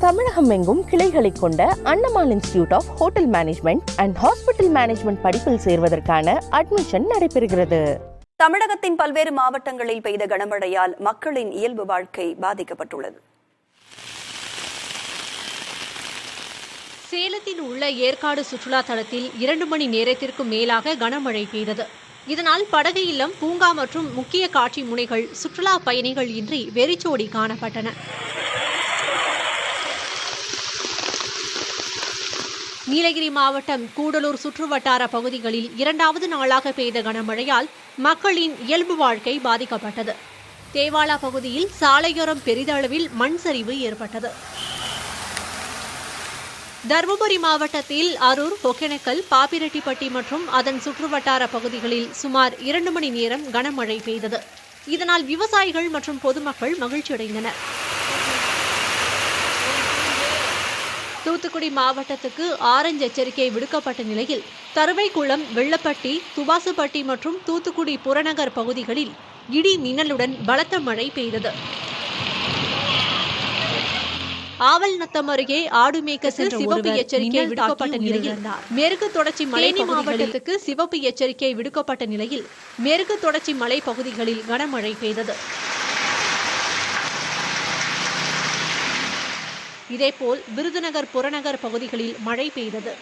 தமிழகம் எங்கும் கிளைகளை கொண்ட Annamalai institute of hotel management and hospital management படிப்பில் சேர்வதற்கான அட்மிஷன் நடைபெறுகிறது. தமிழகத்தின் பல்வேறு மாவட்டங்களில் பெய்த கனமழையால் மக்களின் இயல்பு வாழ்க்கை பாதிக்கப்பட்டுள்ளது. சேலத்தில் உள்ள ஏற்காடு சுற்றுலா தலத்தில் 2 மணி நேரத்திற்கும் மேலாக கனமழை பெய்தது. இதனால் படகு இல்லம், பூங்கா மற்றும் முக்கிய காட்சி முனைகள் சுற்றுலா பயணிகள் இன்றி வெறிச்சோடி காணப்பட்டன. நீலகிரி மாவட்டம் கூடலூர் சுற்றுவட்டார பகுதிகளில் 2வது நாளாக பெய்த கனமழையால் மக்களின் இயல்பு வாழ்க்கை பாதிக்கப்பட்டது. தேவாலா பகுதியில் சாலையோரம் பெரிதளவில் மண் சரிவு ஏற்பட்டது. தருமபுரி மாவட்டத்தில் அரூர், ஒகேனக்கல், பாப்பிரெட்டிப்பட்டி மற்றும் அதன் சுற்றுவட்டார பகுதிகளில் சுமார் 2 மணி நேரம் கனமழை பெய்தது. இதனால் விவசாயிகள் மற்றும் பொதுமக்கள் மகிழ்ச்சியடைந்தனர். தூத்துக்குடி மாவட்டத்துக்கு ஆரஞ்சு எச்சரிக்கை விடுக்கப்பட்ட நிலையில் தருவைக்குளம், வெள்ளப்பட்டி, துபாசுப்பட்டி மற்றும் தூத்துக்குடி புறநகர் பகுதிகளில் இடி மின்னலுடன் பலத்த மழை பெய்தது. ஆவல்நத்தம் அருகே ஆடு மேய்க்க சென்ற சிவப்பு எச்சரிக்கை விடுக்கப்பட்ட நிலையில் மேற்கு தொடர்ச்சி மலை மாவட்டத்துக்கு சிவப்பு எச்சரிக்கை விடுக்கப்பட்ட நிலையில் மேற்கு தொடர்ச்சி மலை பகுதிகளில் கனமழை பெய்தது. இதேபோல் விருதுநகர் புறநகர் பகுதிகளில் மழை பெய்தது.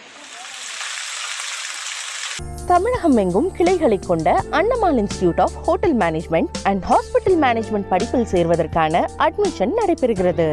தமிழகம் எங்கும் கிளைகளை கொண்ட Annamalai institute of hotel management and hospital management படிப்பில் சேர்வதற்கான அட்மிஷன் நடைபெறுகிறது.